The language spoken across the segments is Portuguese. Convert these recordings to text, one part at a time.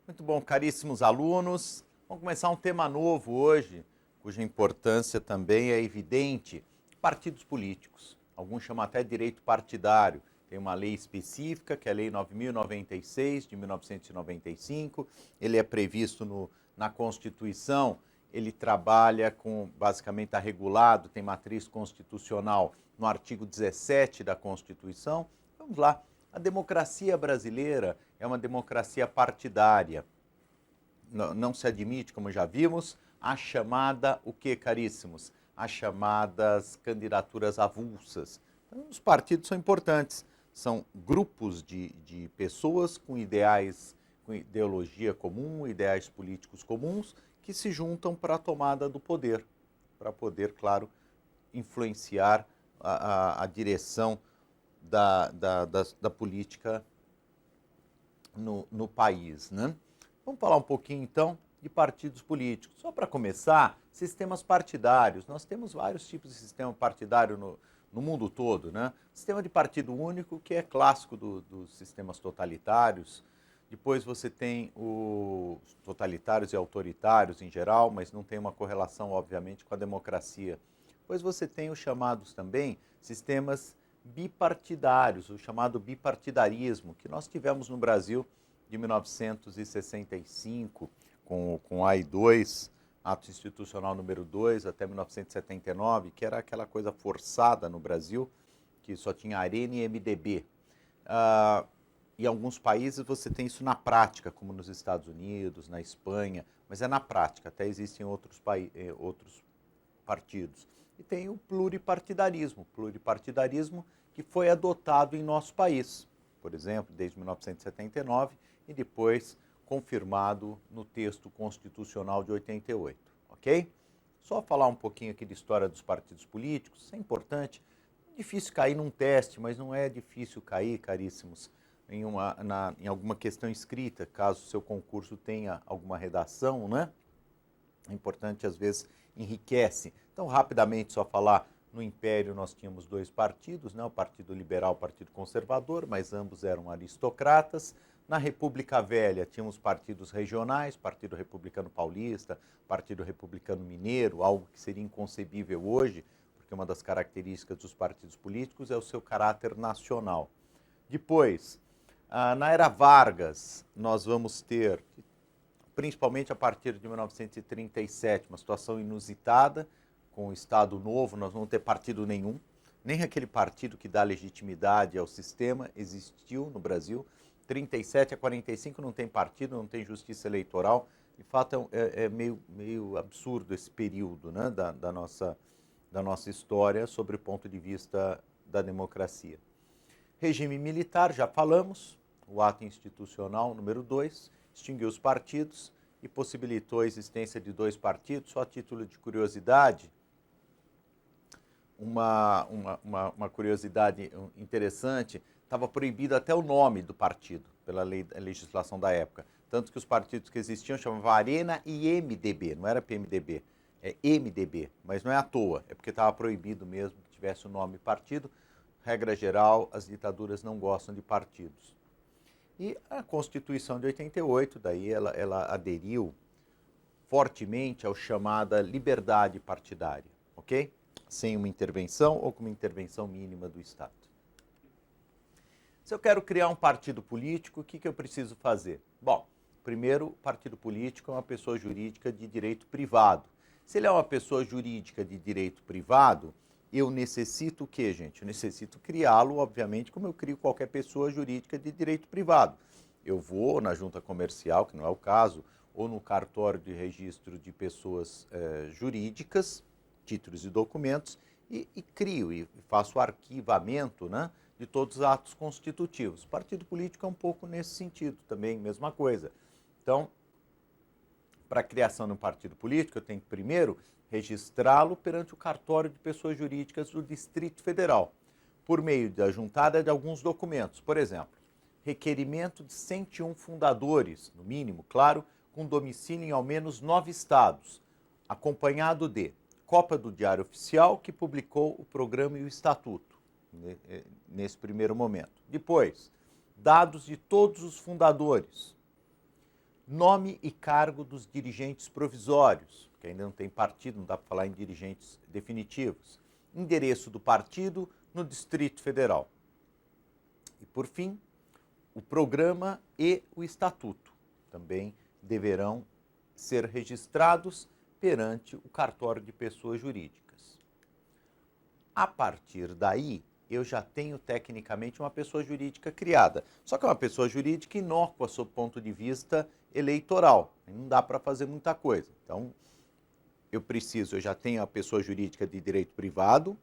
Muito bom, caríssimos alunos. Vamos começar um tema novo hoje, cuja importância também é evidente. Partidos políticos. Alguns chamam até direito partidário. Tem uma lei específica, que é a Lei 9.096, de 1995. Ele é previsto na Constituição. Ele trabalha com, basicamente, está regulado, tem matriz constitucional no artigo 17 da Constituição. Vamos lá. A democracia brasileira é uma democracia partidária. Não se admite, como já vimos, a chamada, o que, caríssimos? As chamadas candidaturas avulsas. Então, os partidos são importantes. São grupos de pessoas com ideais, com ideologia comum, ideais políticos comuns, que se juntam para a tomada do poder, para poder, claro, influenciar a direção da política no país, né? Vamos falar um pouquinho, então, de partidos políticos. Só para começar, sistemas partidários. Nós temos vários tipos de sistema partidário no mundo todo, né? Sistema de partido único, que é clássico dos sistemas totalitários. Depois você tem os totalitários e autoritários em geral, mas não tem uma correlação, obviamente, com a democracia. Depois você tem os chamados também sistemas bipartidários, o chamado bipartidarismo, que nós tivemos no Brasil de 1965, com a AI-2, Ato Institucional número 2, até 1979, que era aquela coisa forçada no Brasil, que só tinha Arena e MDB. Em alguns países você tem isso na prática, como nos Estados Unidos, na Espanha, mas é na prática, até existem outros partidos. E tem o pluripartidarismo que foi adotado em nosso país, por exemplo, desde 1979 e depois confirmado no texto constitucional de 88, ok? Só falar um pouquinho aqui de história dos partidos políticos, isso é importante. É difícil cair num teste, mas não é difícil cair, caríssimos, em alguma questão escrita, caso o seu concurso tenha alguma redação, né? É importante, às vezes, enriquece. Então, rapidamente, só falar, no Império nós tínhamos dois partidos, né? O Partido Liberal e o Partido Conservador, mas ambos eram aristocratas. Na República Velha tínhamos partidos regionais, Partido Republicano Paulista, Partido Republicano Mineiro, algo que seria inconcebível hoje, porque uma das características dos partidos políticos é o seu caráter nacional. Depois, na Era Vargas, nós vamos ter, principalmente a partir de 1937, uma situação inusitada, com o Estado Novo, nós não vamos ter partido nenhum, nem aquele partido que dá legitimidade ao sistema existiu no Brasil. 37 a 45 não tem partido, não tem justiça eleitoral. De fato, é meio absurdo esse período, né, da nossa história, sobre o ponto de vista da democracia. Regime militar, já falamos, o ato institucional número 2, extinguiu os partidos e possibilitou a existência de dois partidos. Só a título de curiosidade, uma curiosidade interessante, estava proibido até o nome do partido, pela legislação da época. Tanto que os partidos que existiam chamavam Arena e MDB, não era PMDB, é MDB, mas não é à toa, é porque estava proibido mesmo que tivesse o nome partido. Regra geral, as ditaduras não gostam de partidos. E a Constituição de 88, daí ela aderiu fortemente ao chamada liberdade partidária, ok? Sem uma intervenção ou com uma intervenção mínima do Estado. Se eu quero criar um partido político, o que eu preciso fazer? Bom, primeiro, partido político é uma pessoa jurídica de direito privado. Se ele é uma pessoa jurídica de direito privado, eu necessito o quê, gente? Eu necessito criá-lo, obviamente, como eu crio qualquer pessoa jurídica de direito privado. Eu vou na junta comercial, que não é o caso, ou no cartório de registro de pessoas jurídicas, títulos e documentos, e crio e faço o arquivamento, né, de todos os atos constitutivos. Partido político é um pouco nesse sentido também, mesma coisa. Então, para a criação de um partido político, eu tenho que primeiro registrá-lo perante o cartório de pessoas jurídicas do Distrito Federal, por meio da juntada de alguns documentos. Por exemplo, requerimento de 101 fundadores, no mínimo, claro, com domicílio em ao menos 9 estados, acompanhado de cópia do Diário Oficial, que publicou o programa e o estatuto, nesse primeiro momento. Depois, dados de todos os fundadores, Nome e cargo dos dirigentes provisórios, que ainda não tem partido, não dá para falar em dirigentes definitivos. Endereço do partido no Distrito Federal. E, por fim, o programa e o estatuto também deverão ser registrados perante o cartório de pessoas jurídicas. A partir daí, eu já tenho tecnicamente uma pessoa jurídica criada. Só que é uma pessoa jurídica inócua sob o ponto de vista eleitoral. Não dá para fazer muita coisa. Então, eu já tenho a pessoa jurídica de direito privado,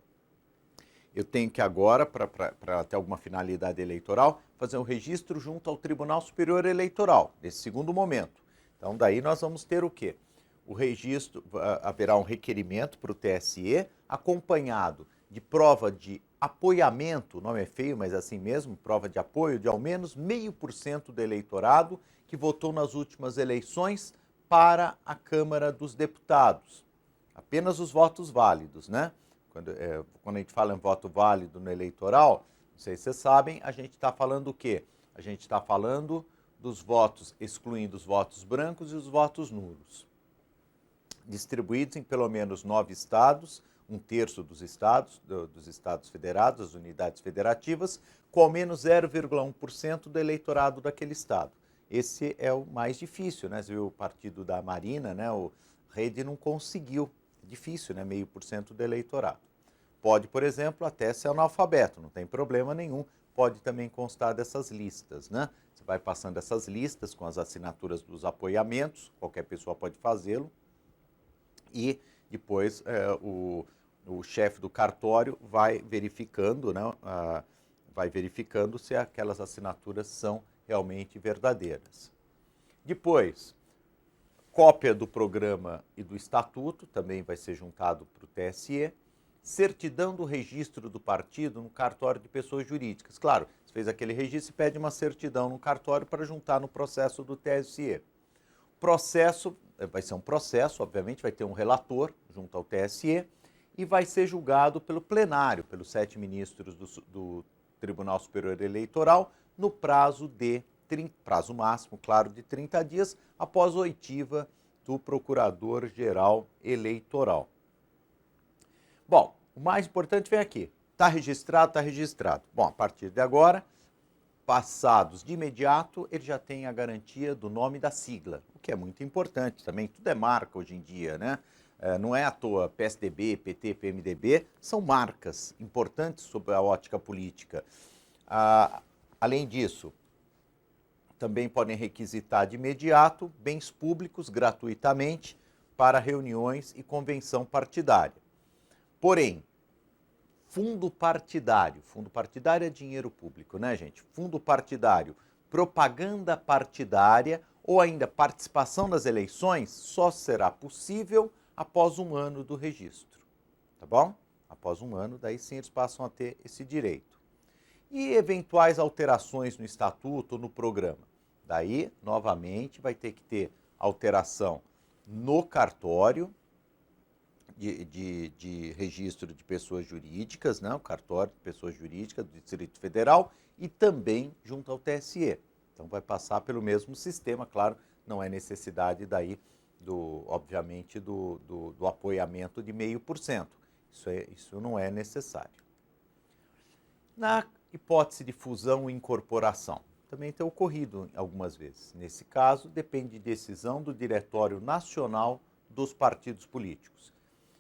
eu tenho que agora, para ter alguma finalidade eleitoral, fazer um registro junto ao Tribunal Superior Eleitoral, nesse segundo momento. Então, daí nós vamos ter o quê? O registro, haverá um requerimento para o TSE, acompanhado de prova de apoiamento, o nome é feio, mas é assim mesmo, prova de apoio de ao menos 0,5% do eleitorado que votou nas últimas eleições para a Câmara dos Deputados. Apenas os votos válidos, né? Quando a gente fala em voto válido no eleitoral, não sei se vocês sabem, a gente está falando o quê? A gente está falando dos votos, excluindo os votos brancos e os votos nulos. Distribuídos em pelo menos 9 estados, 1/3 dos estados federados, as unidades federativas, com ao menos 0,1% do eleitorado daquele estado. Esse é o mais difícil, né? Você viu o partido da Marina, né? O Rede não conseguiu. Difícil, né? 0,5% do eleitorado. Pode, por exemplo, até ser analfabeto, não tem problema nenhum. Pode também constar dessas listas, né? Você vai passando essas listas com as assinaturas dos apoiamentos, qualquer pessoa pode fazê-lo. E depois o chefe do cartório vai verificando, né? Vai verificando se aquelas assinaturas são realmente verdadeiras. Depois, cópia do programa e do estatuto, também vai ser juntado para o TSE. Certidão do registro do partido no cartório de pessoas jurídicas. Claro, você fez aquele registro e pede uma certidão no cartório para juntar no processo do TSE. Processo, vai ser um processo, obviamente, vai ter um relator junto ao TSE e vai ser julgado pelo plenário, pelos 7 ministros do Tribunal Superior Eleitoral, no prazo máximo, claro, de 30 dias, após a oitiva do Procurador-Geral Eleitoral. Bom, o mais importante vem aqui. Está registrado? Está registrado. Bom, a partir de agora, passados de imediato, ele já tem a garantia do nome da sigla, o que é muito importante também. Tudo é marca hoje em dia, né? Não é à toa PSDB, PT, PMDB, são marcas importantes sob a ótica política. Além disso, também podem requisitar de imediato bens públicos gratuitamente para reuniões e convenção partidária. Porém, fundo partidário é dinheiro público, né, gente? Fundo partidário, propaganda partidária ou ainda participação nas eleições só será possível após 1 ano do registro, tá bom? Após 1 ano, daí sim eles passam a ter esse direito. E eventuais alterações no estatuto ou no programa. Daí, novamente, vai ter que ter alteração no cartório de registro de pessoas jurídicas, né? O cartório de pessoas jurídicas do Distrito Federal e também junto ao TSE. Então, vai passar pelo mesmo sistema, claro, não é necessidade daí, obviamente, do apoiamento de 0,5%. Isso não é necessário. Na hipótese de fusão e incorporação, também tem ocorrido algumas vezes. Nesse caso, depende de decisão do Diretório Nacional dos Partidos Políticos.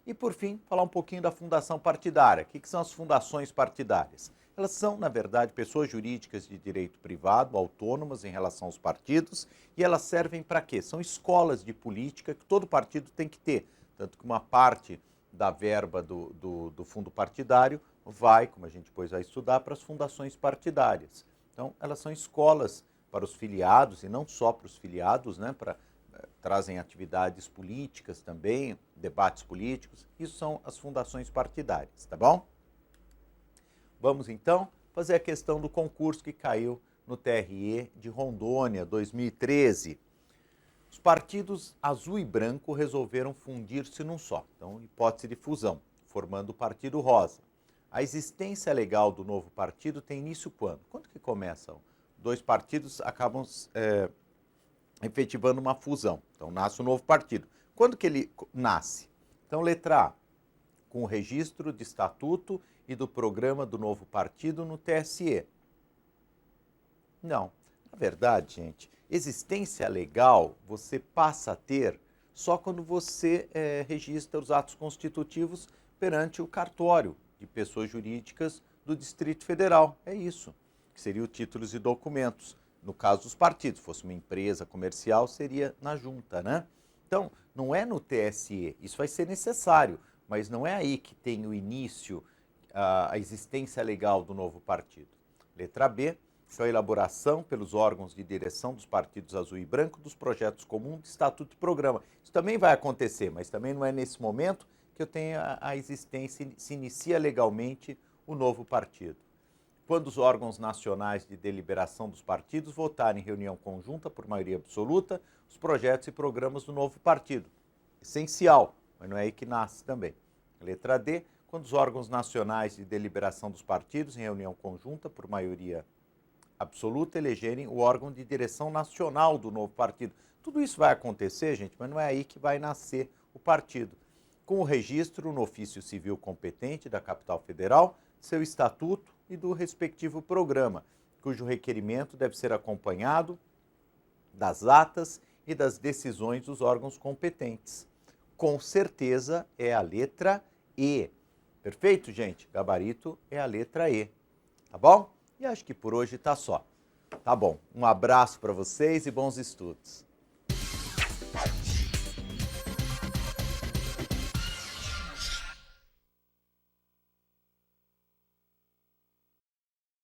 E, por fim, falar um pouquinho da fundação partidária. O que são as fundações partidárias? Elas são, na verdade, pessoas jurídicas de direito privado, autônomas em relação aos partidos, e elas servem para quê? São escolas de política que todo partido tem que ter. Tanto que uma parte da verba do fundo partidário vai, como a gente depois vai estudar, para as fundações partidárias. Então, elas são escolas para os filiados, e não só para os filiados, né? Trazem atividades políticas também, debates políticos. Isso são as fundações partidárias, tá bom? Vamos, então, fazer a questão do concurso que caiu no TRE de Rondônia, 2013. Os partidos azul e branco resolveram fundir-se num só. Então, hipótese de fusão, formando o Partido Rosa. A existência legal do novo partido tem início quando? Quando que começam? 2 partidos acabam efetivando uma fusão. Então, nasce um novo partido. Quando que ele nasce? Então, letra A, com o registro de estatuto e do programa do novo partido no TSE. Não. Na verdade, gente, existência legal você passa a ter só quando você registra os atos constitutivos perante o cartório de pessoas jurídicas do Distrito Federal. É isso, que seriam títulos e documentos. No caso dos partidos, fosse uma empresa comercial, seria na junta, né? Então, não é no TSE, isso vai ser necessário, mas não é aí que tem o início, a existência legal do novo partido. Letra B, com a elaboração pelos órgãos de direção dos partidos azul e branco dos projetos comuns de estatuto e programa. Isso também vai acontecer, mas também não é nesse momento que eu tenho a existência, se inicia legalmente o novo partido. Quando os órgãos nacionais de deliberação dos partidos votarem em reunião conjunta por maioria absoluta os projetos e programas do novo partido. Essencial, mas não é aí que nasce também. Letra D, quando os órgãos nacionais de deliberação dos partidos em reunião conjunta por maioria absoluta elegerem o órgão de direção nacional do novo partido. Tudo isso vai acontecer, gente, mas não é aí que vai nascer o partido. Com o registro no ofício civil competente da capital federal, seu estatuto e do respectivo programa, cujo requerimento deve ser acompanhado das atas e das decisões dos órgãos competentes. Com certeza é a letra E. Perfeito, gente? Gabarito é a letra E. Tá bom? E acho que por hoje tá só. Tá bom. Um abraço para vocês e bons estudos.